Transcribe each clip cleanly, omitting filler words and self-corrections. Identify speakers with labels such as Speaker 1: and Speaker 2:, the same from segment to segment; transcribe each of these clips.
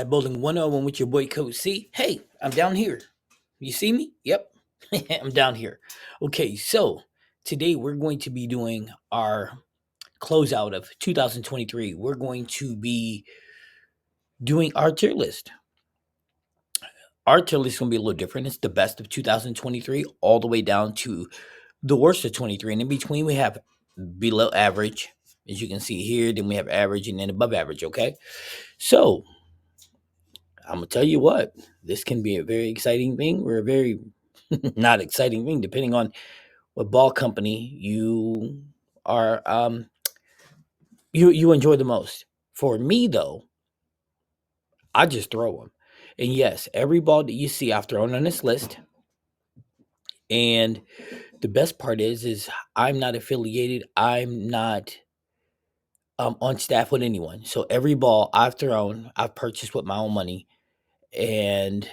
Speaker 1: at Bowling 101 with your boy Coach C. Hey, I'm down here. You see me? Yep. I'm down here. Okay, so today we're going to be doing our closeout of 2023. We're going to be doing our tier list. Our tier list is going to be a little different. It's the best of 2023 all the way down to the worst of 23. And in between, we have below average, as you can see here. Then we have average and then above average, okay? So I'm gonna tell you what, this can be a very exciting thing or a very not exciting thing, depending on what ball company you are you enjoy the most. For me though, I just throw them. And yes, every ball that you see I've thrown on this list. And the best part is I'm not affiliated. I'm not on staff with anyone. So every ball I've thrown, I've purchased with my own money. And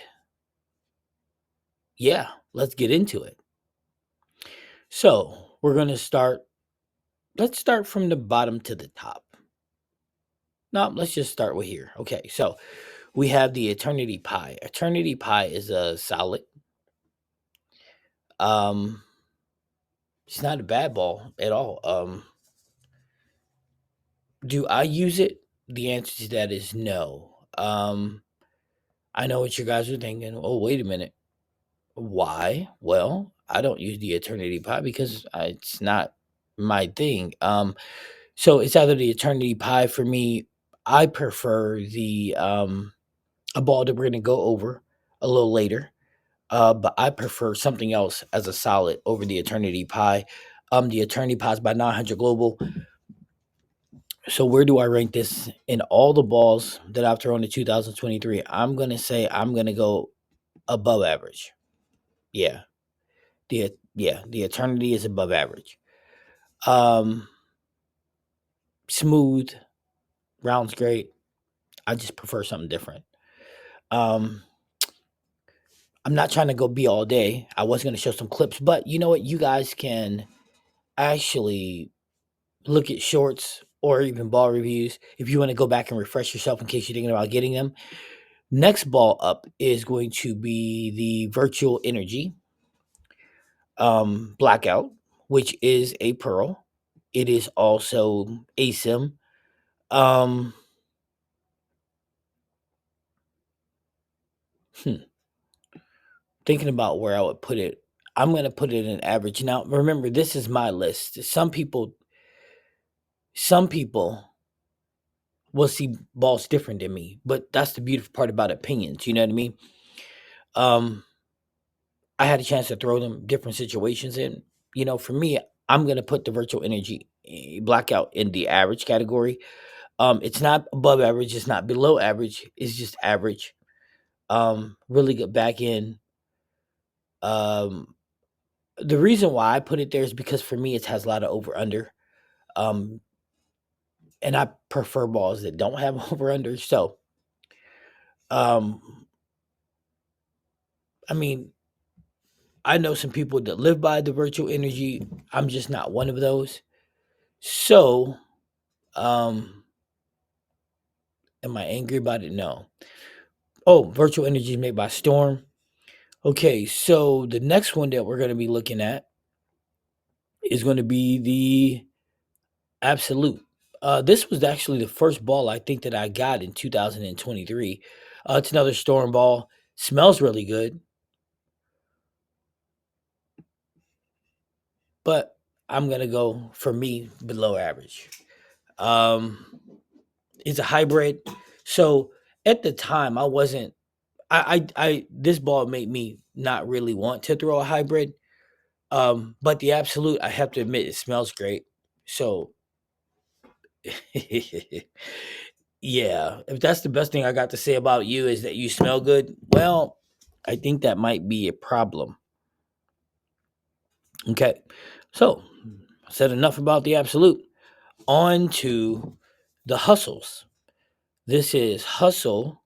Speaker 1: yeah, let's get into it. So we're gonna start. Let's start from the bottom to the top. No, let's just start with here. Okay, so we have the Eternity Pie. Eternity Pie is a solid. Um, it's not a bad ball at all. Do I use it? The answer to that is no. I know what you guys are thinking. Oh, wait a minute. Why? Well, I don't use the Eternity Pie because it's not my thing. So it's either the Eternity Pie for me. I prefer the a ball that we're gonna go over a little later. But I prefer something else as a solid over the Eternity Pie. The Eternity Pie is by 900 Global. So where do I rank this in all the balls that I've thrown in 2023? I'm gonna say I'm gonna go above average. Yeah, the Eternity is above average. Um, Smooth, rounds great. I just prefer something different. Um, I'm not trying to go be all day. I was going to show some clips, but you know what? You guys can actually look at shorts or even ball reviews if you want to go back and refresh yourself in case you're thinking about getting them. Next ball up is going to be the Virtual Energy Blackout, which is a pearl. It is also ASIM. Um, Thinking about where I would put it, I'm going to put it in average. Now, remember, this is my list. Some people will see balls different than me, but that's the beautiful part about opinions. You know what I mean? Um, I had a chance to throw them different situations in. For me, I'm gonna put the virtual energy blackout in the average category. It's not above average, it's not below average, it's just average. Really good back end. Um, the reason why I put it there is because for me it has a lot of over under. Um, and I prefer balls that don't have over under. So um I mean, I know some people that live by the virtual energy. I'm just not one of those. So, um, am I angry about it? No. Oh, virtual energy is made by Storm. Okay, so the next one that we're going to be looking at is going to be the Absolute. This was actually the first ball I think that I got in 2023. It's another Storm ball. Smells really good, but I'm going to go for me below average. Um, it's a hybrid. So at the time, I wasn't. I this ball made me not really want to throw a hybrid. But the Absolute, I have to admit, it smells great. So yeah, if that's the best thing I got to say about you is that you smell good, well, I think that might be a problem. Okay, so I said enough about the Absolute. On to the Hustles. This is Hustle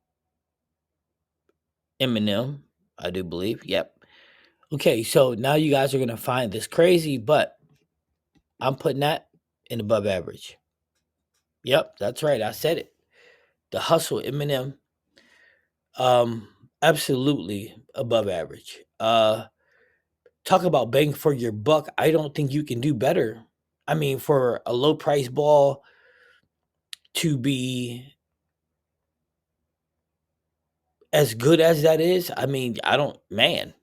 Speaker 1: Eminem, I do believe. Yep. Okay, so now you guys are gonna find this crazy, but I'm putting that in above average. Yep, that's right. I said it. The Hustle Eminem. Um, Absolutely above average. Talk about bang for your buck. I don't think you can do better. I mean, for a low price ball to be as good as that is, I mean, I don't, man.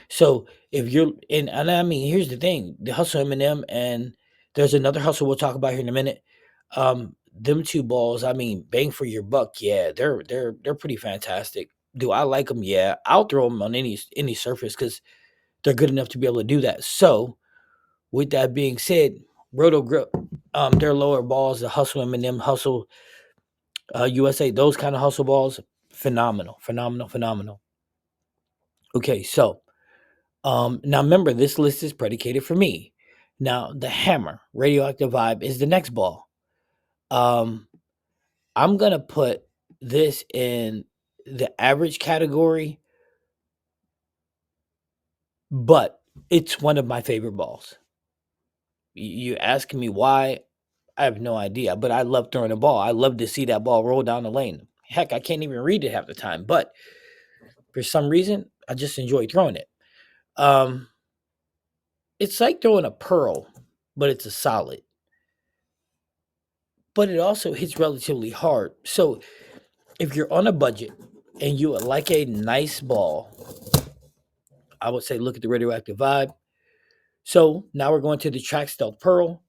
Speaker 1: So if you're and I mean, here's the thing: the hustle M and there's another hustle we'll talk about here in a minute. Them two balls, I mean, bang for your buck. Yeah, they're pretty fantastic. Do I like them? Yeah, I'll throw them on any surface because they're good enough to be able to do that. So with that being said, Roto Grip, their lower balls, the hustle M hustle USA, those kind of hustle balls, phenomenal, phenomenal, phenomenal. Okay, so now remember, this list is predicated for me. Now, the hammer, radioactive vibe, is the next ball. Um, I'm gonna put this in the average category, but it's one of my favorite balls. You asking me why? I have no idea, but I love throwing a ball. I love to see that ball roll down the lane. Heck, I can't even read it half the time, but for some reason, I just enjoy throwing it. Um, it's like throwing a pearl, but it's a solid. But it also hits relatively hard. So if you're on a budget and you would like a nice ball, I would say look at the radioactive vibe. So now we're going to the Track Stealth Pearl.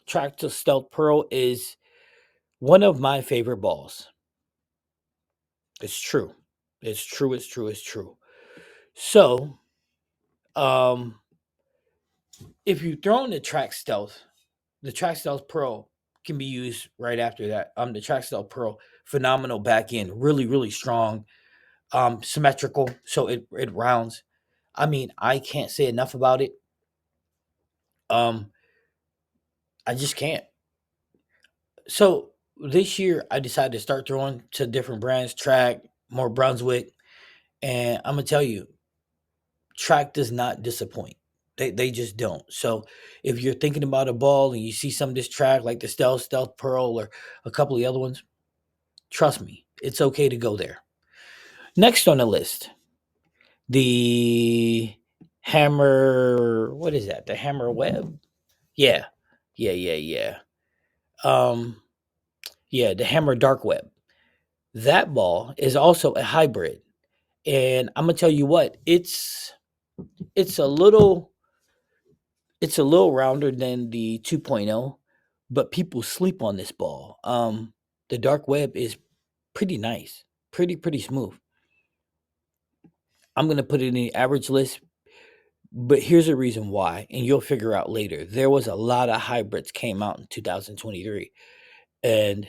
Speaker 1: Track Stealth Pearl is one of my favorite balls. It's true. It's true. It's true. It's true. So, um, if you throw in the Track Stealth Pearl can be used right after that. The Track Stealth Pearl, phenomenal back end, really, really strong, symmetrical, so it rounds. I mean, I can't say enough about it. Um, I just can't. So this year, I decided to start throwing to different brands, Track, more Brunswick, and I'm gonna tell you, Track does not disappoint. They just don't. So if you're thinking about a ball and you see some of this Track, like the Stealth Pearl, or a couple of the other ones, trust me, it's okay to go there. Next on the list, the Hammer. What is that? The Hammer Web. Yeah, yeah. Um, yeah, the Hammer Dark Web. That ball is also a hybrid, and I'm gonna tell you what, it's a little it's a little rounder than the 2.0, but people sleep on this ball. The Dark Web is pretty nice, pretty smooth. I'm gonna put it in the average list, but here's a reason why, and you'll figure out later. There was a lot of hybrids came out in 2023, and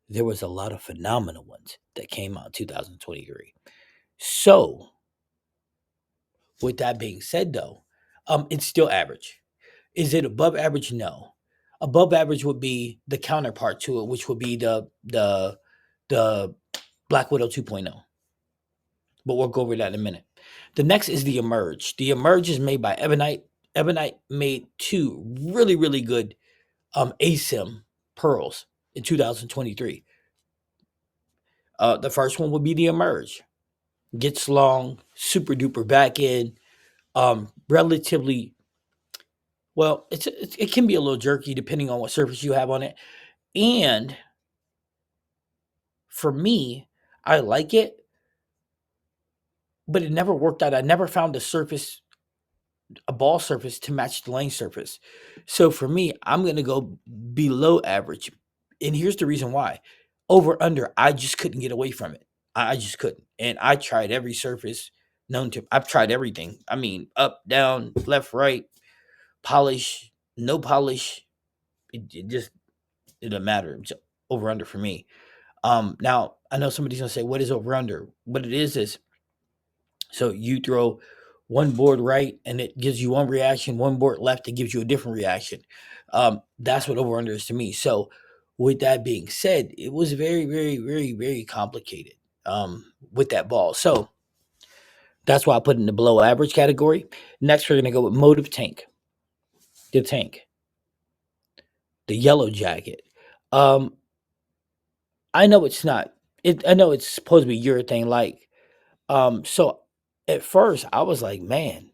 Speaker 1: there was a lot of phenomenal ones that came out in 2023. So, with that being said, though, it's still average. Is it above average? No. Above average would be the counterpart to it, which would be the Black Widow 2.0. But we'll go over that in a minute. The next is the Emerge. The Emerge is made by Ebonite. Ebonite made two really good ASIM pearls in 2023. The first one would be the Emerge. Gets long, super duper back end, relatively well. It can be a little jerky depending on what surface you have on it. And for me, I like it, but it never worked out. I never found a ball surface to match the lane surface. So for me, I'm gonna go below average. And here's the reason why. Over under, I just couldn't get away from it. I just couldn't. And I tried every surface known to I've tried everything. I mean, up, down, left, right, polish, no polish. It doesn't matter. It's over under for me. Now I know somebody's gonna say, what is over under? What it is so you throw one board right and it gives you one reaction, one board left, it gives you a different reaction. That's what over under is to me. So with that being said, it was very complicated with that ball. So that's why I put it in the below average category. Next, we're gonna go with Motive Tank. The tank, the yellow jacket. Um, I know it's not. I know it's supposed to be urethane like. So at first I was like, man,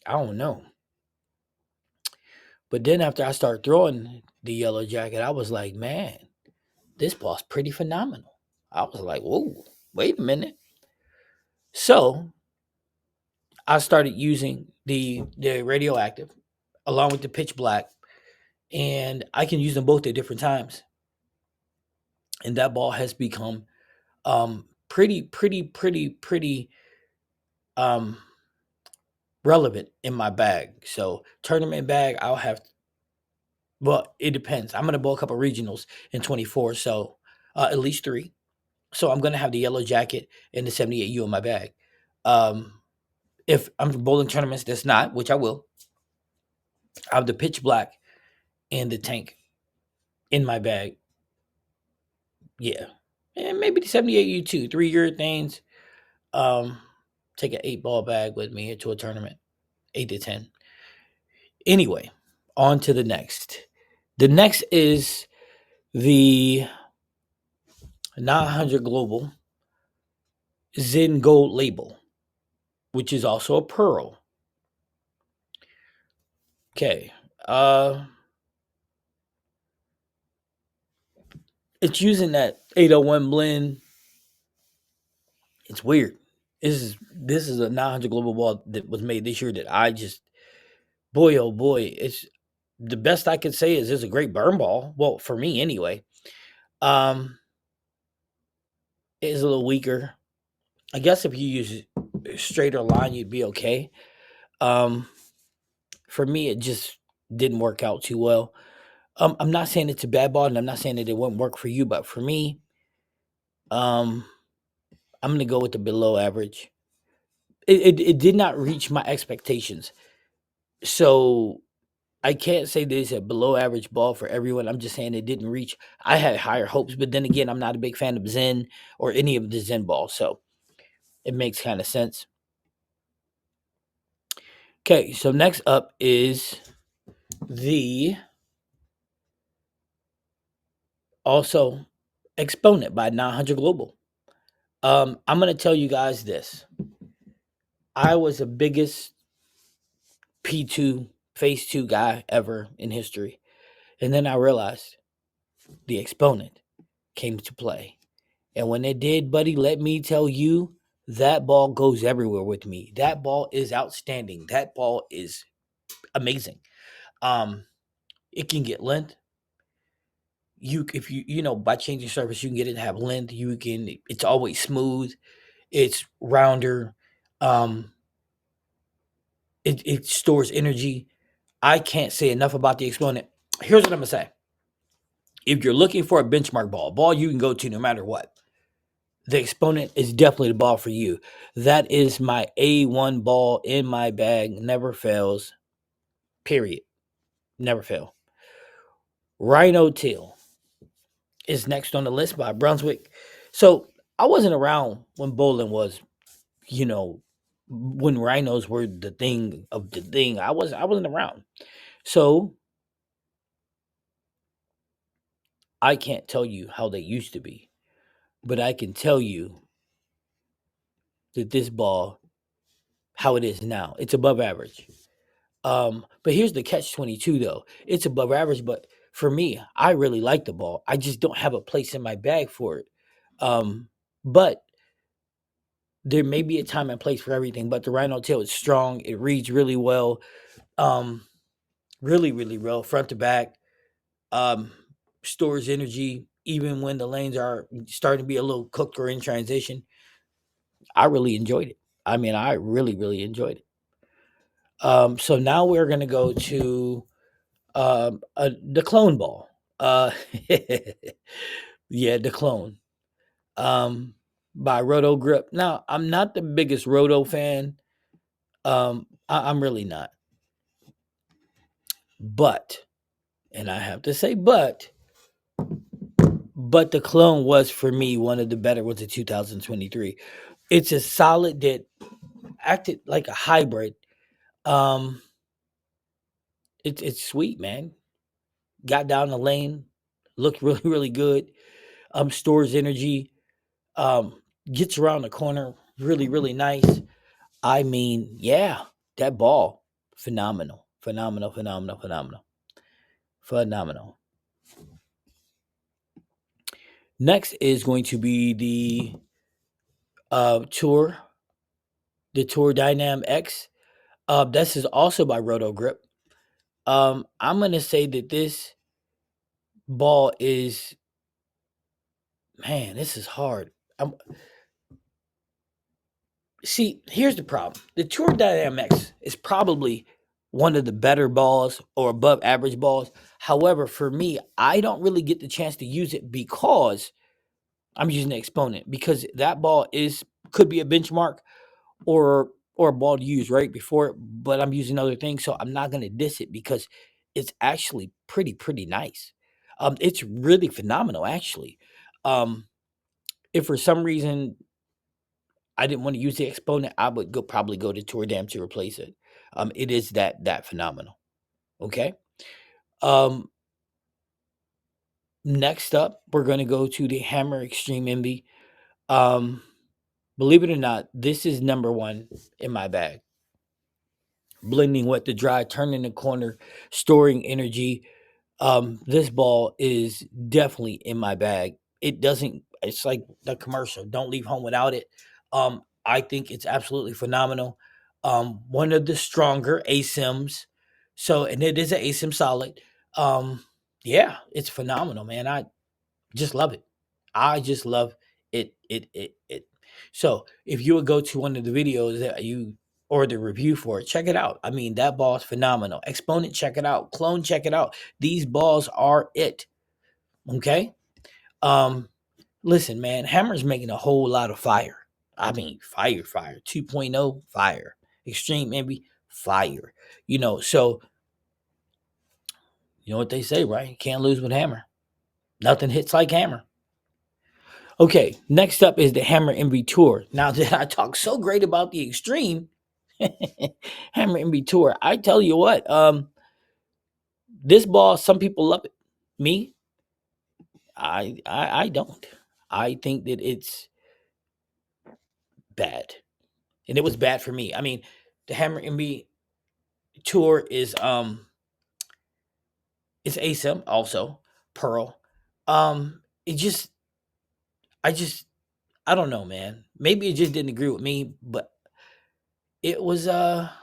Speaker 1: I don't know. But then after I started throwing the yellow jacket, I was like, man, this ball's pretty phenomenal. I was like, whoa, wait a minute. So I started using the radioactive along with the pitch black, and I can use them both at different times. And that ball has become pretty um relevant in my bag. So tournament bag, I'll have, well, it depends. I'm gonna bowl a couple regionals in 24, so at least three. So I'm gonna have the yellow jacket and the 78U in my bag. Um, if I'm bowling tournaments that's not, which I will, I have the pitch black and the tank in my bag. Yeah. And maybe the 78U too. 3 urethanes. Um, take an 8 ball bag with me to a tournament. 8 to 10. Anyway, on to the next. The next is the 900 Global Zen Gold label, which is also a pearl. Okay. It's using that 801 blend. It's weird. This is a 900 Global ball that was made this year that I just, boy oh boy, it's the best I could say is it's a great burn ball. Well, for me anyway. Um, it is a little weaker. I guess if you use a straighter line, you'd be okay. Um, for me, it just didn't work out too well. I'm not saying it's a bad ball, and I'm not saying that it wouldn't work for you, but for me, um, I'm gonna go with the below average. It did not reach my expectations, so I can't say this a below average ball for everyone. I'm just saying it didn't reach. I had higher hopes, but then again, I'm not a big fan of Zen or any of the Zen balls, so it makes kind of sense. Okay, so next up is the also Exponent by 900 Global. I'm gonna tell you guys this. I was the biggest P2 phase 2 guy ever in history. And then I realized the Exponent came to play. And when it did, buddy, let me tell you, that ball goes everywhere with me. That ball is outstanding. That ball is amazing. Um, it can get length. If by changing surface, you can get it to have length. It's always smooth. It's rounder. Um, it stores energy. I can't say enough about the Exponent. Here's what I'm gonna say. If you're looking for a benchmark ball, a ball you can go to no matter what, the Exponent is definitely the ball for you. That is my A1 ball in my bag. Never fails. Period. Never fail. Rhino Teal is next on the list by Brunswick. So I wasn't around when bowling was, you know, when rhinos were the thing of the thing. I wasn't around. So I can't tell you how they used to be, but I can tell you that this ball, how it is now, it's above average. But here's the catch 22 though. It's above average, but for me, I really like the ball. I just don't have a place in my bag for it. But there may be a time and place for everything. But the Rhino tail is strong. It reads really well. Um, really, really well, front to back. Um, stores energy even when the lanes are starting to be a little cooked or in transition. I really enjoyed it. I mean, I really, really enjoyed it. So now we're gonna go to the clone ball. Yeah, the clone. Um, by Roto Grip. Now, I'm not the biggest Roto fan. I'm really not. But, and I have to say, but the clone was for me one of the better ones of 2023. It's a solid that acted like a hybrid. Um, it's sweet, man. Got down the lane, looked really, really good. Stores energy. Gets around the corner really, really nice. I mean, yeah, that ball, phenomenal, phenomenal, phenomenal, phenomenal, phenomenal. Next is going to be Tour, the Tour Dynam X. This is also by Roto Grip. I'm gonna say that this ball is, man, this is hard. See, here's the problem. The Tour Dynamics is probably one of the better balls or above average balls. However, for me, I don't really get the chance to use it because I'm using the Exponent, because that ball could be a benchmark or a ball to use right before it, but I'm using other things, so I'm not gonna diss it because it's actually pretty nice. It's really phenomenal actually. Um, if for some reason I didn't want to use the Exponent, I would probably go to Tour Dam to replace it. It is that phenomenal. Okay. Um, Next up, we're gonna go to the Hammer Extreme Envy. Um, Believe it or not, this is number one in my bag. Blending wet to dry, turning the corner, storing energy. This ball is definitely in my bag. It doesn't. It's like the commercial. Don't leave home without it. I think it's absolutely phenomenal. One of the stronger ASIMs. So, and it is an ASIM solid. Yeah, it's phenomenal, man. I just love it. I just love it. So, if you would go to one of the videos that you or the review for it, check it out. I mean, that ball is phenomenal. Exponent, check it out. Clone, check it out. These balls are it. Okay. Um, Listen, man, Hammer's making a whole lot of fire. I mean, fire, 2.0, fire. Extreme Envy, fire. So you know what they say, right? Can't lose with Hammer. Nothing hits like Hammer. Okay, next up is the Hammer Envy Tour. Now that I talk so great about the Extreme Hammer Envy Tour, I tell you what, this ball, some people love it. Me, I don't. I think that it's bad, and it was bad for me. I mean, the Hammer Envy Tour is it's ASIM also Pearl. It just I just I don't know, man. Maybe it just didn't agree with me, but it was not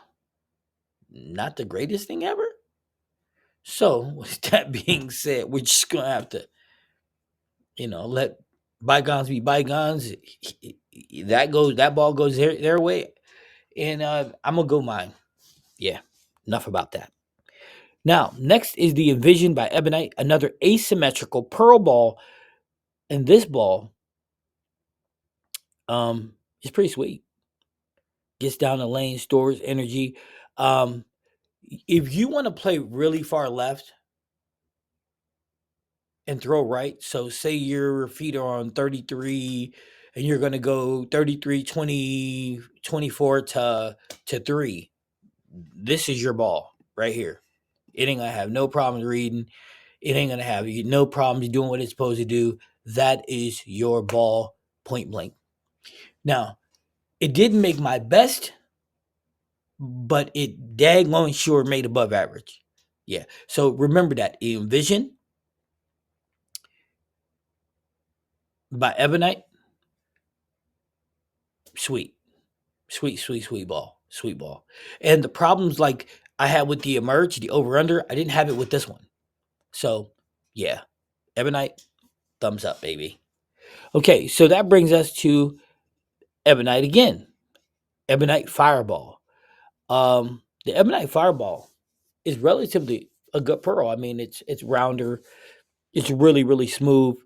Speaker 1: the greatest thing ever. So, with that being said, we're just gonna have to, let bygones be bygones. That ball goes their way, and I'm gonna go mine. Yeah, enough about that. Now, next is the Envision by Ebonite, another asymmetrical pearl ball, and this ball, is pretty sweet. Gets down the lane, stores energy. Um, if you want to play really far left and throw right. So say your feet are on 33 and you're going to go 33, 20, 24 to 3. This is your ball right here. It ain't going to have no problems reading. It ain't going to have no problems doing what it's supposed to do. That is your ball, point blank. Now, it didn't make my best, but it daggone sure made above average. Yeah. So remember that. Envision by Ebonite, sweet. Sweet ball. Sweet ball. And the problems like I had with the Emerge, the over under, I didn't have it with this one. So, yeah. Ebonite, thumbs up, baby. Okay, so that brings us to Ebonite again. Ebonite Fireball. The Ebonite Fireball is relatively a good pearl. I mean, it's rounder. It's really smooth.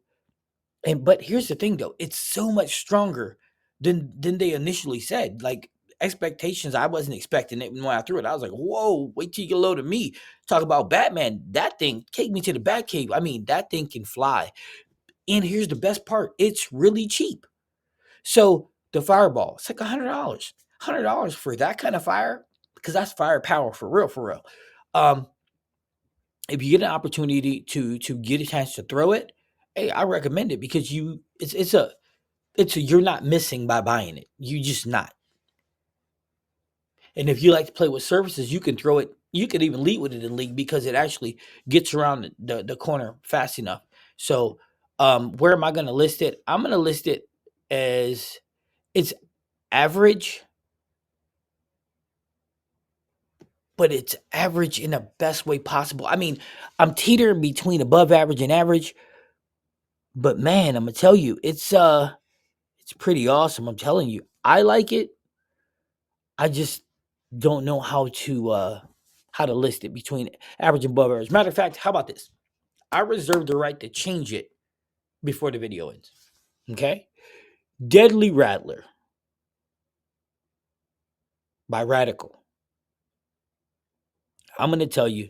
Speaker 1: But here's the thing though, it's so much stronger than they initially said. Like expectations, I wasn't expecting it when I threw it. I was like, whoa, wait till you get a load of me. Talk about Batman. That thing, take me to the Batcave. I mean, that thing can fly. And here's the best part, it's really cheap. So the fireball, it's like $100. $100 for that kind of fire, because that's firepower for real, for real. If you get an opportunity to get a chance to throw it, hey, I recommend it because it's a you're not missing by buying it. You just not. And if you like to play with surfaces, you can throw it. You can even lead with it in league because it actually gets around the corner fast enough. So, where am I going to list it? I'm going to list it as it's average, but it's average in the best way possible. I mean, I'm teetering between above average and average, but man, I'm gonna tell you, it's pretty awesome. I'm telling you, I like it. I just don't know how to list it between average and above average. Matter of fact, how about this? I reserve the right to change it before the video ends. Okay, Deadly Rattler by Radical. I'm gonna tell you,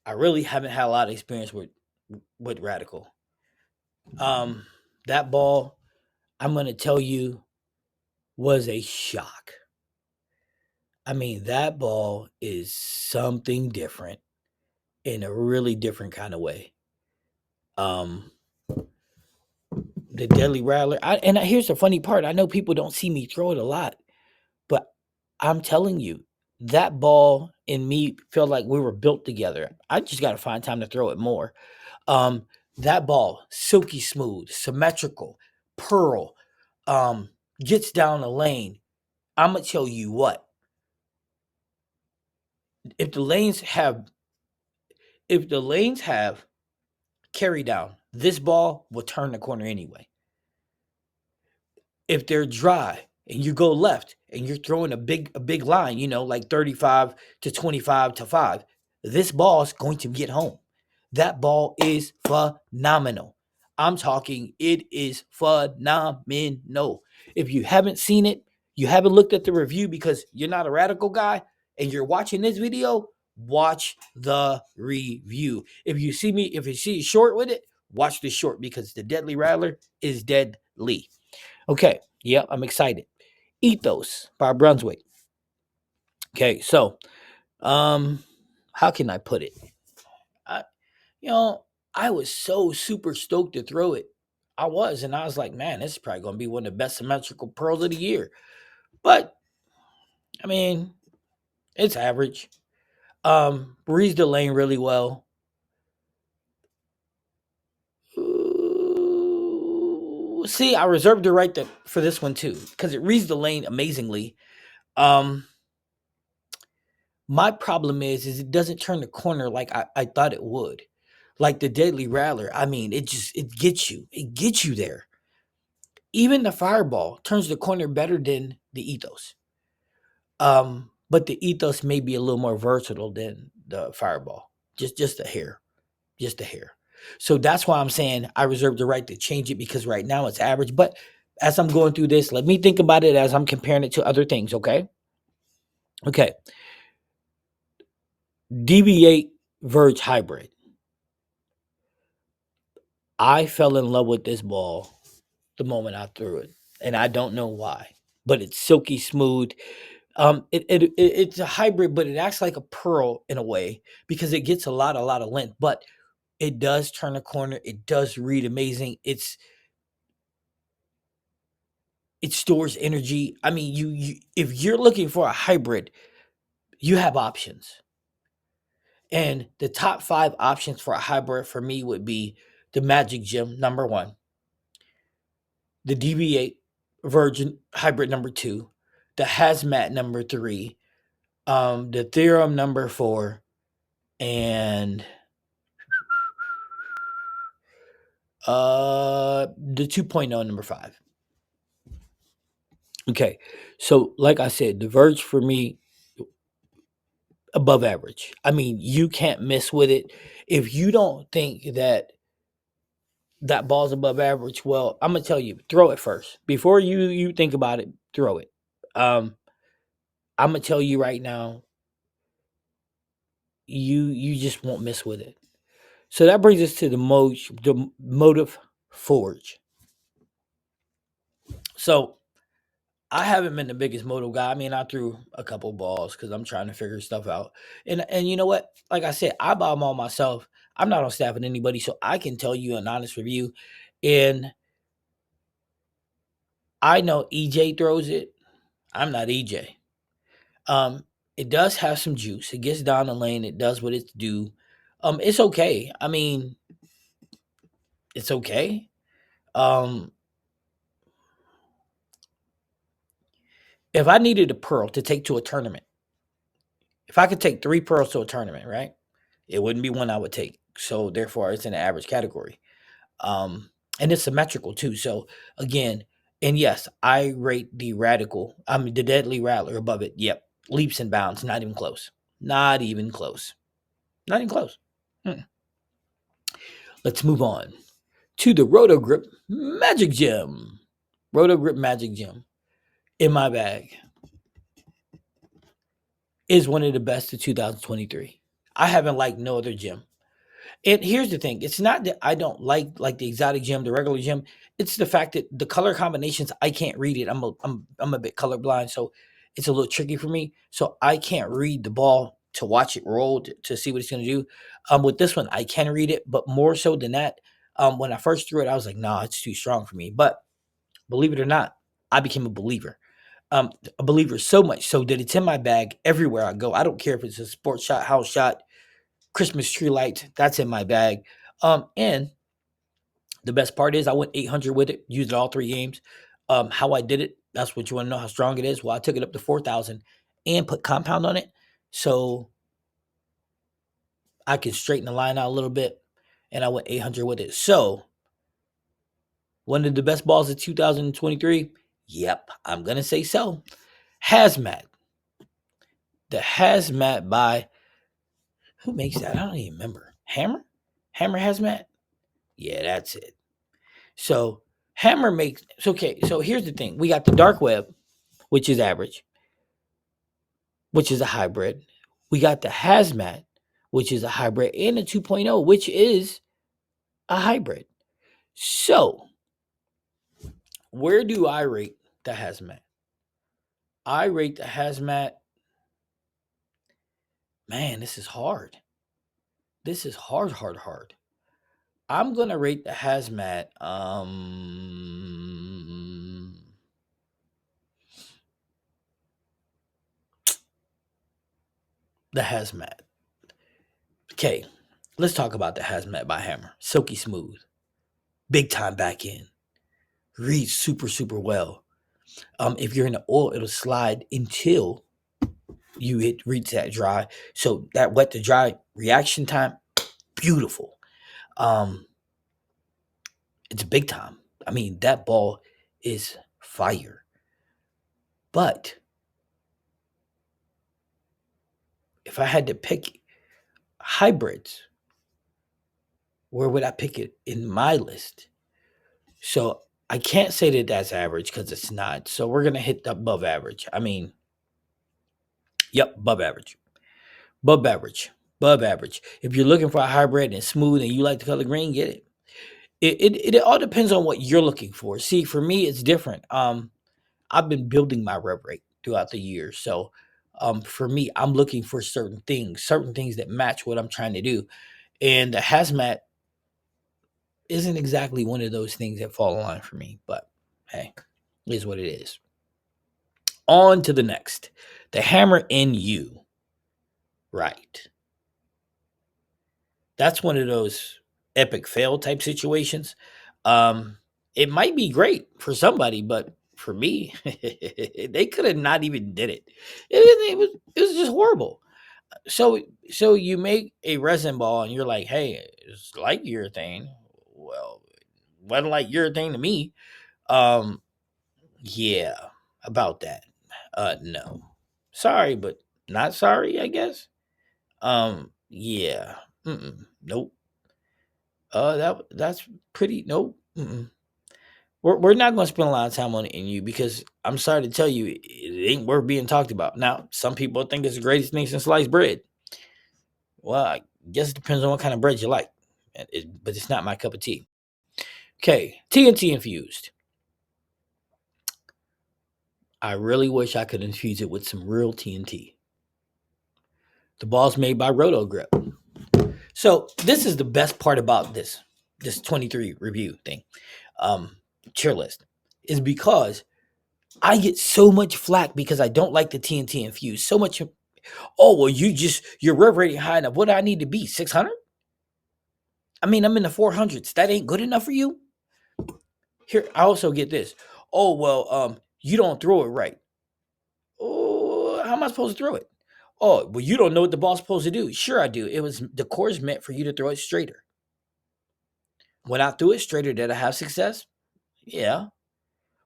Speaker 1: I really haven't had a lot of experience with Radical. That ball, I'm gonna tell you, was a shock. I mean, that ball is something different in a really different kind of way. Um, the Deadly Rattler, here's the funny part. I know people don't see me throw it a lot, but I'm telling you, that ball and me felt like we were built together. I just got to find time to throw it more. Um, that ball, silky smooth, symmetrical, pearl, gets down the lane. I'm gonna tell you what. If the lanes have if the lanes have carry down, this ball will turn the corner anyway. If they're dry and you go left and you're throwing a big line, like 35 to 25 to 5, this ball is going to get home. That ball is phenomenal. I'm talking it is phenomenal. If you haven't seen it, you haven't looked at the review because you're not a Radical guy and you're watching this video, watch the review. If you see short with it, watch the short because the Deadly Rattler is deadly. Okay, yep, I'm excited. Ethos by Brunswick. Okay, so how can I put it? I, you know, I was so super stoked to throw it. I was like, man, this is probably gonna be one of the best symmetrical pearls of the year. But I mean, it's average. Reads the lane really well. See, I reserved the right for this one too because it reads the lane amazingly. Um, My problem is it doesn't turn the corner like I thought it would. Like the Deadly Rattler, I mean, it gets you. It gets you there. Even the Fireball turns the corner better than the Ethos. But the Ethos may be a little more versatile than the Fireball. Just a hair. Just a hair. So that's why I'm saying I reserve the right to change it because right now it's average. But as I'm going through this, let me think about it as I'm comparing it to other things, okay? Okay. DV8 Verge Hybrid. I fell in love with this ball the moment I threw it, and I don't know why. But it's silky smooth. It's a hybrid, but it acts like a pearl in a way because it gets a lot of length. But it does turn a corner. It does read amazing. It stores energy. I mean, you if you're looking for a hybrid, you have options. And the top 5 options for a hybrid for me would be the Magic Gem number 1, the DV8 Virgin Hybrid number 2, the Hazmat number 3, the Theorem number 4, and the 2.0 number 5. Okay, so like I said, the Verge for me above average. I mean, you can't miss with it. If you don't think that ball's above average, well, I'm gonna tell you, throw it first before you think about it. Throw it. Um, I'm gonna tell you right now, you just won't miss with it. So that brings us to the motive forge. So I haven't been the biggest motive guy. I mean, I threw a couple balls because I'm trying to figure stuff out. And you know what? Like I said, I buy them all myself. I'm not on staff with anybody, so I can tell you an honest review. And I know EJ throws it. I'm not EJ. It does have some juice. It gets down the lane. It does what it's due. It's okay. I mean, it's okay. Um, if I needed a pearl to take to a tournament, if I could take 3 pearls to a tournament, right? It wouldn't be one I would take. So therefore, it's in the average category. And it's symmetrical too. So again, and yes, I rate the radical. I mean the deadly rattler above it. Yep, leaps and bounds. Not even close. Not even close. Not even close. Mm. Let's move on to the Roto Grip Magic Gem. Roto Grip Magic Gem in my bag is one of the best of 2023. I haven't liked no other gem. And here's the thing: it's not that I don't like the exotic gem, the regular gem. It's the fact that the color combinations I can't read it. I'm a bit colorblind, so it's a little tricky for me. So I can't read the ball to watch it roll to see what it's going to do. With this one, I can read it, but more so than that, when I first threw it, I was like, nah, it's too strong for me. But believe it or not, I became a believer. A believer so much so that it's in my bag everywhere I go. I don't care if it's a sports shot, house shot, Christmas tree lights, that's in my bag. And the best part is I went 800 with it, used it all 3 games. How I did it, that's what you want to know how strong it is. Well, I took it up to 4,000 and put compound on it. So I can straighten the line out a little bit. And I went 800 with it. So one of the best balls of 2023? Yep, I'm going to say so. Hazmat. The Hazmat by, who makes that? I don't even remember. Hammer? Hammer Hazmat? Yeah, that's it. So Hammer makes okay. So here's the thing: we got the dark web, which is average, which is a hybrid. We got the hazmat, which is a hybrid, and the 2.0, which is a hybrid. So where do I rate the hazmat? I rate the hazmat. Man, this is hard. This is hard, hard, hard. I'm gonna rate the hazmat. The hazmat. Okay, let's talk about the hazmat by Hammer. Silky smooth, big time back in, reads super super well. If you're in the oil, it'll slide until you reach that dry. So that wet to dry reaction time, beautiful. Um, it's big time. I mean, that ball is fire. But if I had to pick hybrids, where would I pick it in my list? So I can't say that that's average because it's not. So we're gonna hit the above average. I mean, yep, above average. Above average. Above average. If you're looking for a hybrid and smooth and you like the color green, get it. It all depends on what you're looking for. See, for me, it's different. I've been building my rev rate throughout the years. So for me, I'm looking for certain things that match what I'm trying to do. And the hazmat isn't exactly one of those things that fall in line for me, but hey, it is what it is. On to the next. The hammer in you. Right. That's one of those epic fail type situations. It might be great for somebody, but for me, they could have not even did it. It was just horrible. So you make a resin ball and you're like, hey, it's like urethane. Well, wasn't like urethane to me. Um, yeah, about that. No. Sorry, but not sorry, I guess. Yeah. Nope. That's pretty. Nope. We're not going to spend a lot of time on it in you because I'm sorry to tell you, it ain't worth being talked about. Now, some people think it's the greatest thing since sliced bread. Well, I guess it depends on what kind of bread you like, but it's not my cup of tea. Okay, TNT infused. I really wish I could infuse it with some real TNT. The ball's made by Roto Grip. So this is the best part about this 23 review thing, tier list, is because I get so much flack because I don't like the TNT infused. So much. Oh, well, your rev rating high enough. What do I need to be? 600? I mean, I'm in the 400s. That ain't good enough for you? Here, I also get this. Oh, well, you don't throw it right. Oh, how am I supposed to throw it? Oh, well, you don't know what the ball's supposed to do. Sure, I do. The core is meant for you to throw it straighter. When I threw it straighter, did I have success? Yeah.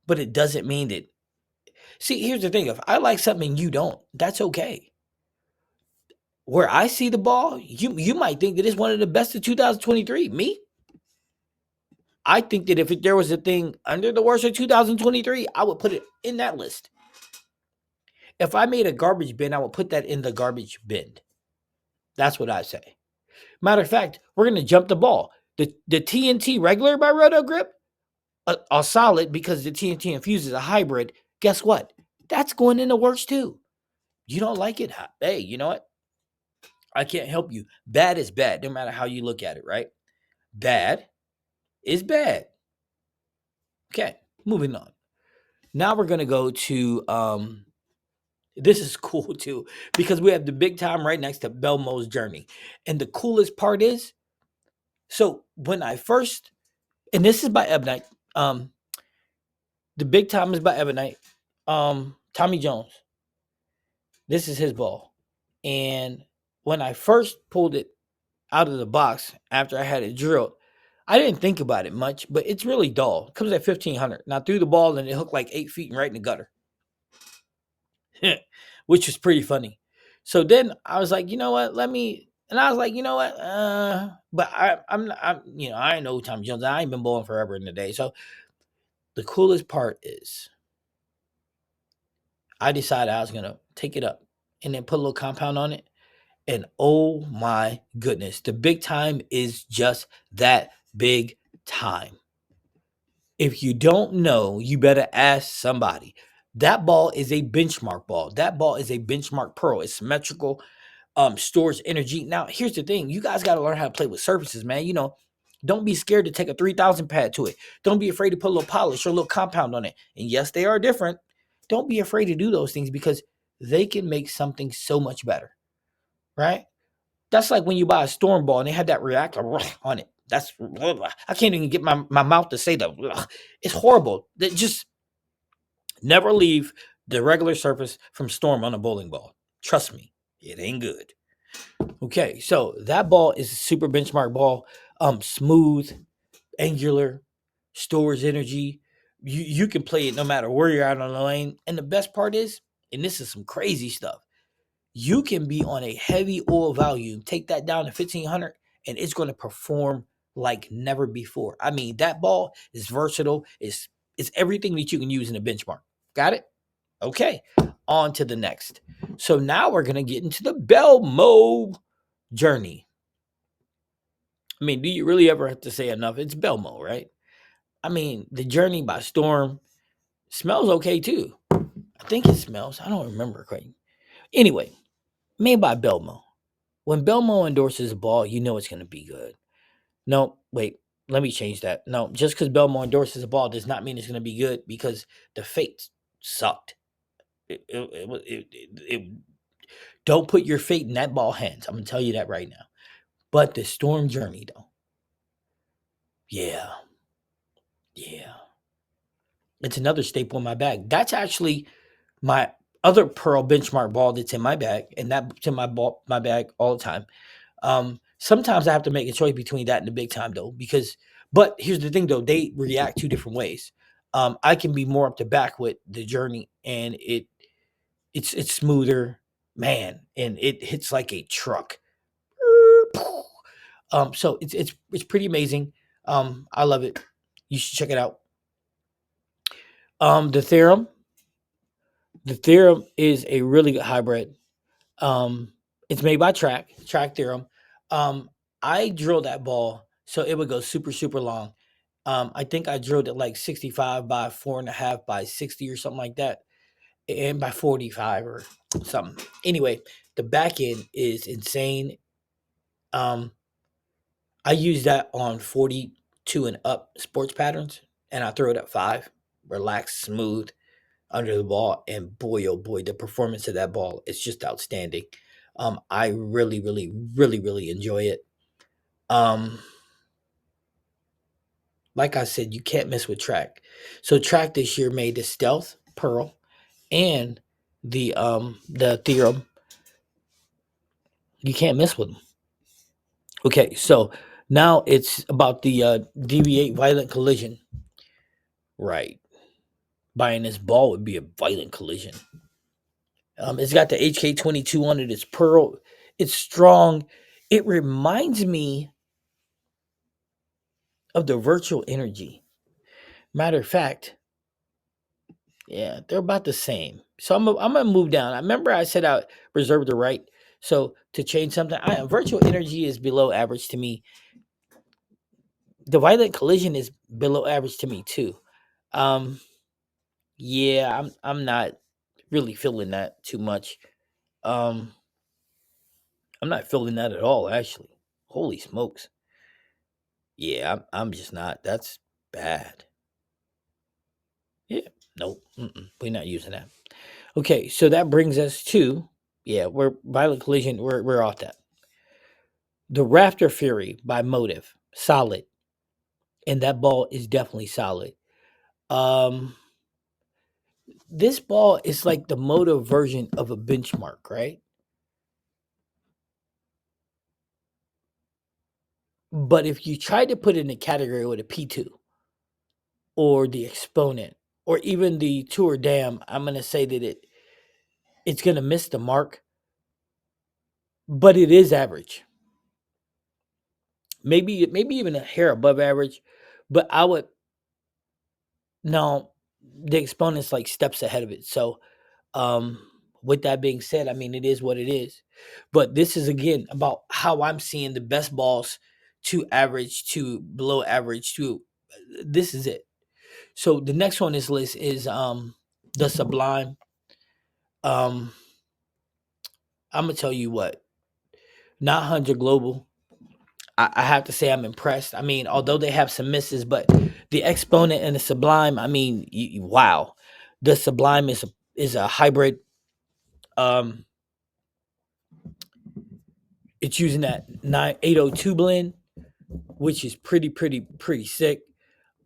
Speaker 1: But it doesn't mean that. See, here's the thing. If I like something and you don't, that's okay. Where I see the ball, you might think that it's one of the best of 2023. Me? I think that if there was a thing under the worst of 2023, I would put it in that list. If I made a garbage bin, I would put that in the garbage bin. That's what I say. Matter of fact, we're going to jump the ball. The TNT regular by Roto Grip, a solid because the TNT infused is a hybrid. Guess what? That's going in the works too. You don't like it? Hey, you know what? I can't help you. Bad is bad, no matter how you look at it, right? Bad is bad. Okay, moving on. Now we're gonna go to this is cool too, because we have the Big Time right next to Belmo's Journey. And the coolest part is, so when I first, and this is by Ebonite, the Big Time is by Ebonite, Tommy Jones. This is his ball. And when I first pulled it out of the box after I had it drilled, I didn't think about it much, but it's really dull. It comes at 1,500. And I threw the ball and it hooked like 8 feet and right in the gutter, which was pretty funny. So then I was like, you know what? And I was like, you know what? But I know Tommy Jones. I ain't been bowling forever in the day. So the coolest part is I decided I was going to take it up and then put a little compound on it. And oh my goodness, the Big Time is just that big time. If you don't know, you better ask somebody. That ball is a benchmark ball. That ball is a benchmark pearl. It's symmetrical, stores energy. Now, here's the thing. You guys got to learn how to play with surfaces, man. Don't be scared to take a 3,000 pad to it. Don't be afraid to put a little polish or a little compound on it. And yes, they are different. Don't be afraid to do those things because they can make something so much better, right? That's like when you buy a storm ball and they had that reactor on it. That's I can't even get my mouth to say that. It's horrible. That just never leave the regular surface from storm on a bowling ball. Trust me, it ain't good. Okay, so that ball is a super benchmark ball. Smooth, angular, stores energy. You can play it no matter where you're out on the lane. And the best part is, and this is some crazy stuff, you can be on a heavy oil value, take that down to 1,500, and it's going to perform like never before. I mean, that ball is versatile. It's everything that you can use in a benchmark. Got it? Okay. On to the next. So now we're going to get into the Belmo Journey. I mean, do you really ever have to say enough? It's Belmo, right? I mean, the Journey by Storm smells okay too. I think it smells. I don't remember quite. Anyway, made by Belmo. When Belmo endorses a ball, you know it's going to be good. No, wait, let me change that. No, just because Belmo endorses a ball does not mean it's going to be good because the fate sucked. It don't put your fate in that ball hands. I'm going to tell you that right now. But the Storm Journey, though, yeah, yeah, it's another staple in my bag. That's actually my other Pearl benchmark ball that's in my bag, and that's in my bag all the time. Sometimes I have to make a choice between that and the Big Time though, but here's the thing though, they react two different ways. I can be more up to back with the Journey, and it's smoother, man, and it hits like a truck. So it's pretty amazing. I love it. You should check it out. The Theorem. The Theorem is a really good hybrid. It's made by Track Theorem. I drilled that ball so it would go super, super long. I think I drilled it like 65 by 4.5 by 60 or something like that, and by 45 or something. Anyway, the back end is insane. I use that on 42 and up sports patterns, and I throw it at 5, relaxed, smooth. under the ball, and boy, oh boy, the performance of that ball is just outstanding. I really, really, really, really enjoy it. Um, like I said, you can't mess with track. So track this year made the Stealth Pearl and the Theorem. You can't mess with them. Okay, so now it's about the deviate violent collision. Right. Buying this ball would be a violent collision. It's got the HK22 on it. It's pearl. It's strong. It reminds me of the virtual energy. Matter of fact, yeah, they're about the same. So I'm gonna move down. I remember I said I reserved the right. So to change something, virtual energy is below average to me. The violent collision is below average to me too. Um, yeah, I'm not really feeling that too much. Um, I'm not feeling that at all, actually. Holy smokes. Yeah, I'm just not. That's bad. Yeah, nope. We're not using that. Okay, so that brings us to, yeah, we're violent collision. We're off that. The Raptor Fury by Motive, solid, and that ball is definitely solid. Um, this ball is like the Motive version of a benchmark, right? But if you try to put it in a category with a P2 or the Exponent or even the Tour Dam, I'm gonna say that it's gonna miss the mark, but it is average. Maybe even a hair above average, but I would no, the Exponent's like steps ahead of it. So um with that being said, I mean it is what it is. But this is again about how I'm seeing the best balls to average to below average to this is it. So the next one on this list is the Sublime. Um I'm gonna tell you what, not 100 global. I have to say I'm impressed. I mean, although they have some misses, but the Exponent and the Sublime, I mean, wow. The Sublime is a hybrid. Um, it's using that 9802 blend, which is pretty sick.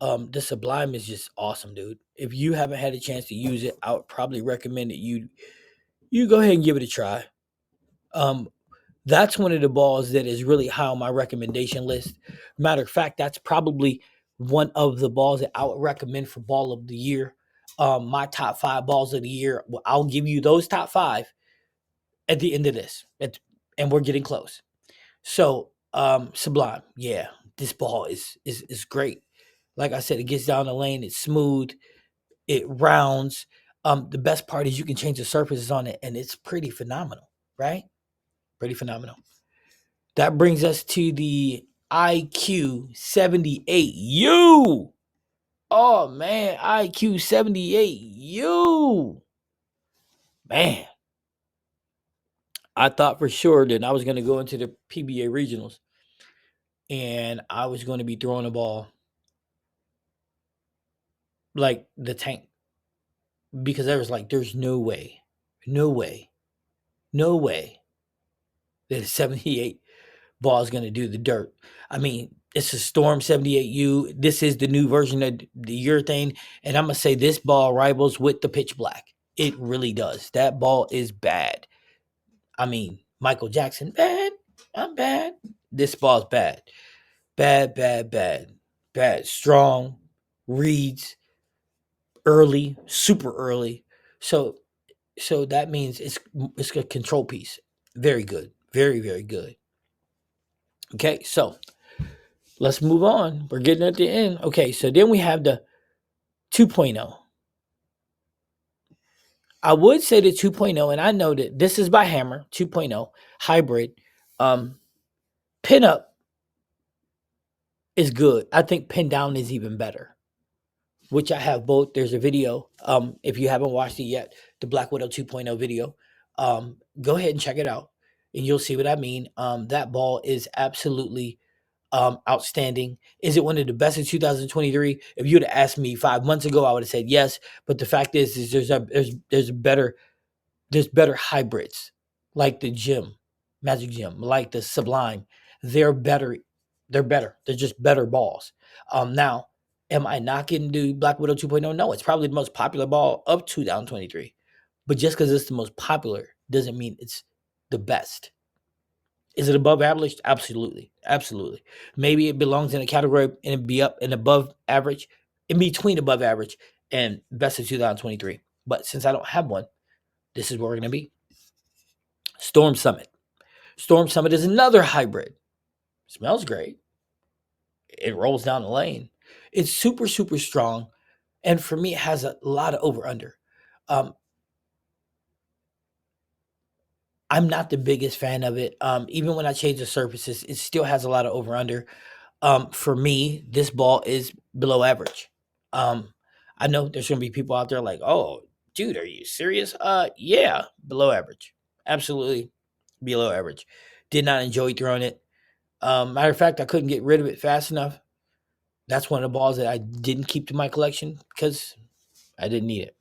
Speaker 1: The Sublime is just awesome, dude. If you haven't had a chance to use it, I would probably recommend that you go ahead and give it a try. Um, that's one of the balls that is really high on my recommendation list. Matter of fact, that's probably one of the balls that I would recommend for ball of the year. My top 5 balls of the year. I'll give you those top 5 at the end of this, and we're getting close. So, Sublime, yeah, this ball is great. Like I said, it gets down the lane. It's smooth. It rounds. The best part is you can change the surfaces on it, and it's pretty phenomenal, right? Pretty phenomenal. That brings us to the IQ 78U. Oh man, IQ 78U. Man, I thought for sure that I was going to go into the PBA regionals and I was going to be throwing a ball like the tank because I was like, there's no way, no way, no way that a 78 ball is going to do the dirt. I mean, it's a Storm 78U. This is the new version of the urethane. And I'm going to say this ball rivals with the pitch black. It really does. That ball is bad. I mean, Michael Jackson, bad. I'm bad. This ball's bad. Bad, bad, bad. Bad. Strong. Reads early, super early. So that means it's a control piece. Very good. Very, very good. Okay, so let's move on. We're getting at the end. Okay, so then we have the 2.0. I would say the 2.0, and I know that this is by Hammer 2.0 hybrid. Um, Pin up is good. I think pin down is even better, which I have both. There's a video. If you haven't watched it yet, the Black Widow 2.0 video, go ahead and check it out, and you'll see what I mean. That ball is absolutely outstanding. Is it one of the best in 2023? If you would have asked me 5 months ago, I would have said yes. But the fact is there's better hybrids like the Magic Gym, like the Sublime. They're better. They're better. They're just better balls. Now, am I knocking the Black Widow 2.0? No, it's probably the most popular ball of 2023. But just because it's the most popular doesn't mean it's the best. Is it above average? Absolutely. Absolutely. Maybe it belongs in a category and it'd be up and above average, in between above average and best of 2023. But since I don't have one, this is where we're going to be. Storm Summit. Storm Summit is another hybrid. Smells great. It rolls down the lane. It's super, super strong. And for me, it has a lot of over under. Um, I'm not the biggest fan of it. Even when I change the surfaces, it still has a lot of over under. For me, this ball is below average. Um, I know there's gonna be people out there like, oh, dude, are you serious? Yeah, below average. Absolutely below average. Did not enjoy throwing it. Matter of fact, I couldn't get rid of it fast enough. That's one of the balls that I didn't keep to my collection because I didn't need it.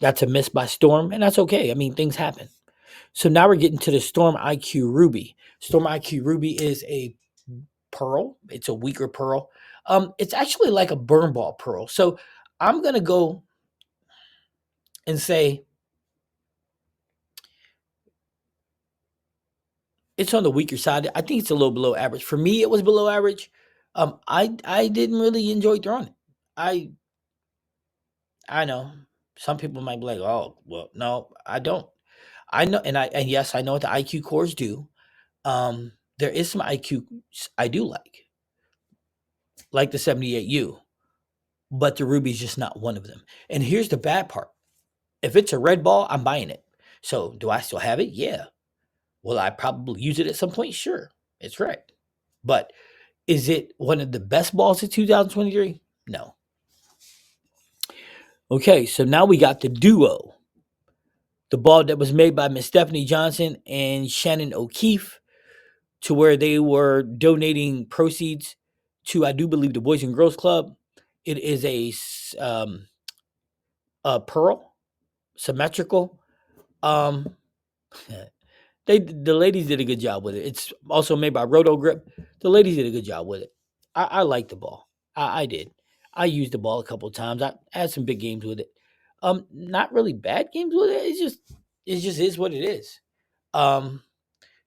Speaker 1: That's a miss by Storm, and that's okay. I mean, things happen. So now we're getting to the Storm IQ Ruby. Storm IQ Ruby is a pearl. It's a weaker pearl. It's actually like a burn ball pearl. So I'm gonna go and say it's on the weaker side. I think it's a little below average. For me, it was below average. I didn't really enjoy throwing it. I I know some people might be like, oh well, no, I don't. I know, and yes, I know what the IQ cores do. There is some IQ I do like the 78U, but the Ruby's just not one of them. And here's the bad part: if it's a red ball, I'm buying it. So do I still have it? Yeah. Will I probably use it at some point? Sure, it's red. But is it one of the best balls of 2023? No. Okay, so now we got the duo, the ball that was made by Miss Stephanie Johnson and Shannon O'Keefe, to where they were donating proceeds to, I do believe, the Boys and Girls Club. It is a pearl, symmetrical. Um, the ladies did a good job with it. It's also made by Roto Grip. The ladies did a good job with it. I like the ball. I did. I used the ball a couple of times. I had some big games with it. Not really bad games with it. It just is what it is. Um,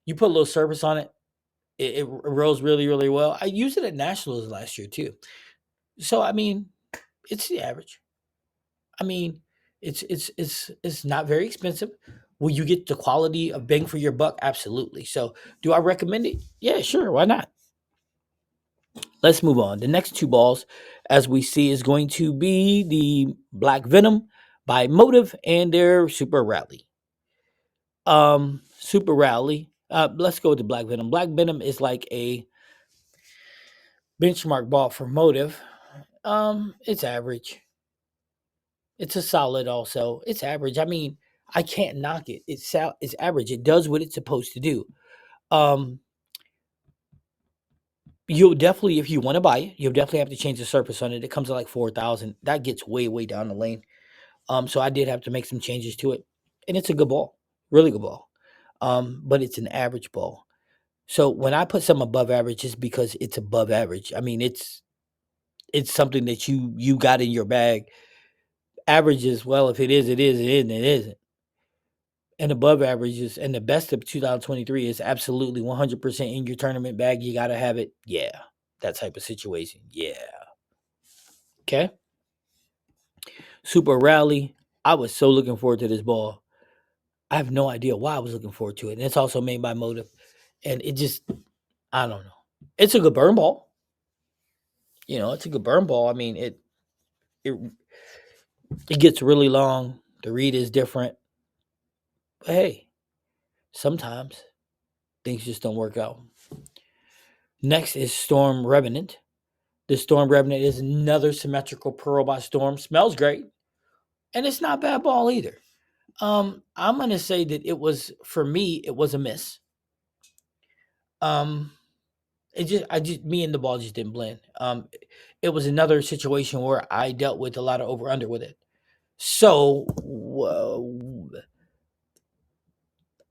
Speaker 1: you put a little surface on it. It rolls really, really well. I used it at Nationals last year too. So I mean, it's the average. I mean, it's not very expensive. Will you get the quality of bang for your buck? Absolutely. So, do I recommend it? Yeah, sure. Why not? Let's move on. The next two balls, as we see, is going to be the Black Venom by Motive and their Super Rally. Super Rally. Let's go with the Black Venom. Black Venom is like a benchmark ball for Motive. It's average. It's a solid also. It's average. I mean, I can't knock it. It's average. It does what it's supposed to do. Um, you'll definitely, if you want to buy it, you'll definitely have to change the surface on it. It comes at like 4,000. That gets way, way down the lane. So I did have to make some changes to it, and it's a good ball, really good ball. But it's an average ball. So when I put something above average, it's because it's above average. I mean, it's something that you got in your bag. Average is, well, if it is, it is. It isn't, it isn't. And above averages and the best of 2023 is absolutely 100% in your tournament bag. You got to have it. Yeah. That type of situation. Yeah. Okay. Super Rally. I was so looking forward to this ball. I have no idea why I was looking forward to it. And it's also made by Motive. And it just, I don't know. It's a good burn ball. It's a good burn ball. I mean, it it gets really long. The read is different. But hey, sometimes things just don't work out. Next is Storm Revenant. The Storm Revenant is another symmetrical pearl by Storm. Smells great. And it's not bad ball either. I'm gonna say that it was, for me, it was a miss. Um Me and the ball just didn't blend. It was another situation where I dealt with a lot of over under with it. So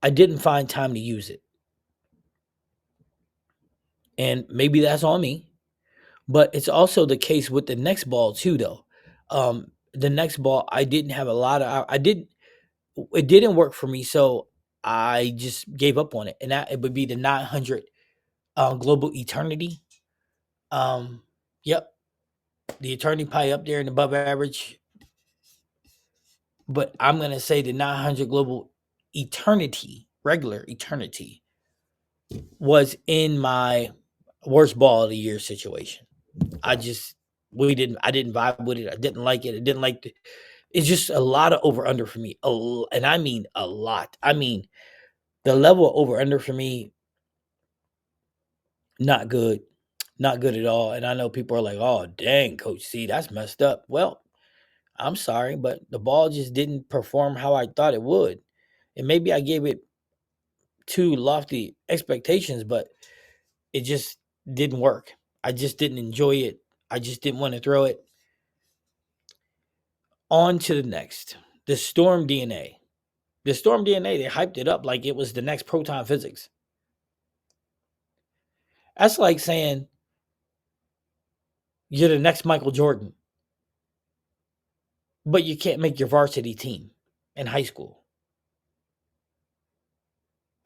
Speaker 1: I didn't find time to use it. And maybe that's on me, but it's also the case with the next ball too, though. The next ball, I didn't have a lot of, it didn't work for me. So I just gave up on it. And that it would be the 900 Global Eternity. Yep. The Eternity Pie up there in above average. But I'm going to say the 900 Global Eternity, regular Eternity, was in my worst ball of the year situation. I didn't vibe with it. I didn't like it. I didn't like it's just a lot of over under for me. And I mean a lot. I mean, the level of over under for me, not good. Not good at all. And I know people are like, oh, dang, Coach C, that's messed up. Well, I'm sorry, but the ball just didn't perform how I thought it would. And maybe I gave it too lofty expectations, but it just didn't work. I just didn't enjoy it. I just didn't want to throw it. On to the next. The Storm DNA. The Storm DNA, they hyped it up like it was the next proton physics. That's like saying you're the next Michael Jordan, but you can't make your varsity team in high school.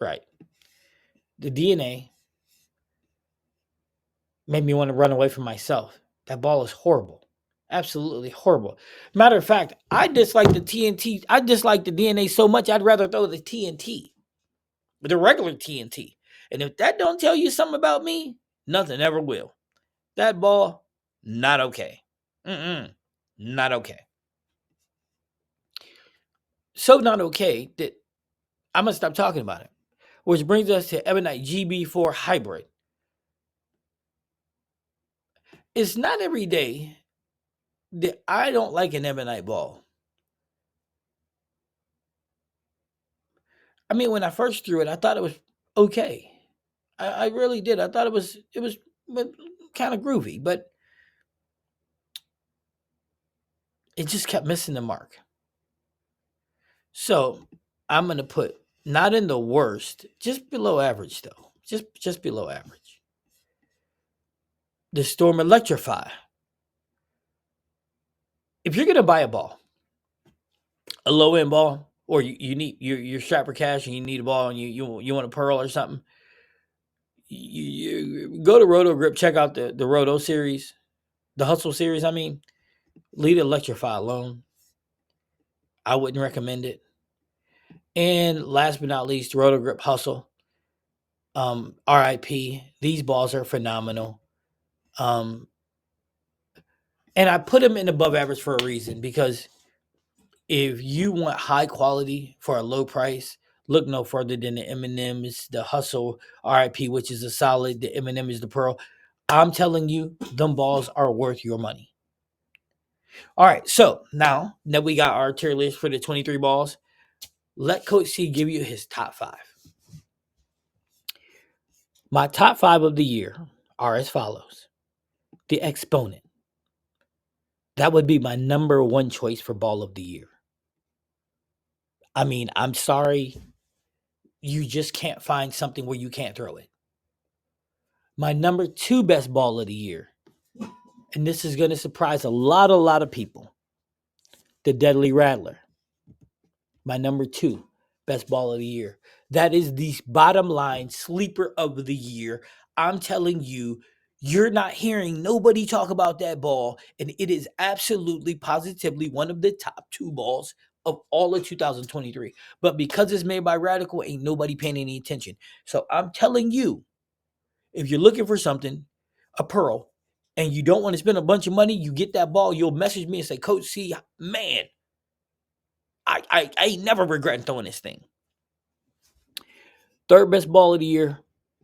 Speaker 1: Right. The DNA made me want to run away from myself. That ball is horrible. Absolutely horrible. Matter of fact, I dislike the TNT. I dislike the DNA so much, I'd rather throw the TNT, the regular TNT. And if that don't tell you something about me, nothing ever will. That ball, not okay. Not okay. So not okay that I'm going to stop talking about it. Which brings us to Ebonite GB4 Hybrid. It's not every day that I don't like an Ebonite ball. I mean, when I first threw it, I thought it was okay. I really did. I thought it was kind of groovy, but it just kept missing the mark. So I'm gonna put not in the worst, just below average though. Just below average. The Storm Electrify. If you're gonna buy a ball, a low end ball, or you need you're strapped for cash and you need a ball and you want a pearl or something, you go to Roto Grip, check out the Roto series, the Hustle series. I mean, leave the Electrify alone. I wouldn't recommend it. And last but not least, Roto Grip Hustle. RIP. These balls are phenomenal. And I put them in above average for a reason, because if you want high quality for a low price, look no further than the M&M's, the Hustle RIP, which is a solid. The M&M is the pearl. I'm telling you, them balls are worth your money. All right, so now that we got our tier list for the 23 balls, let Coach C give you his top 5. My top 5 of the year are as follows. The Exponent. That would be my number 1 choice for ball of the year. I mean, I'm sorry. You just can't find something where you can't throw it. My number 2 best ball of the year, and this is going to surprise a lot of people, the Deadly Rattler. My number 2 best ball of the year. That is the bottom line sleeper of the year. I'm telling you, you're not hearing nobody talk about that ball, and it is absolutely positively one of the top 2 balls of all of 2023. But because it's made by Radical, ain't nobody paying any attention. So I'm telling you, if you're looking for something, a pearl, and you don't want to spend a bunch of money, you get that ball, you'll message me and say, Coach C, man, I ain't never regretting throwing this thing. Third best ball of the year,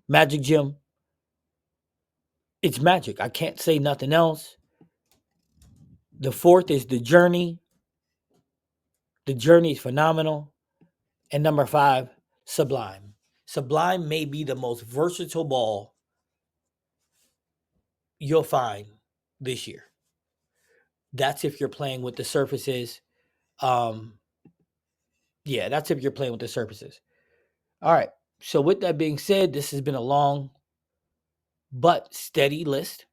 Speaker 1: Magic Gym. It's magic. I can't say nothing else. The fourth is The Journey. The Journey is phenomenal. And number 5, Sublime. Sublime may be the most versatile ball you'll find this year. That's if you're playing with the surfaces. Yeah, that's if you're playing with the surfaces. All right. So with that being said, this has been a long but steady list.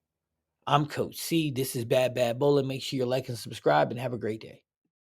Speaker 1: I'm Coach C. This is Bad Bad Bowling. Make sure you like and subscribe and have a great day.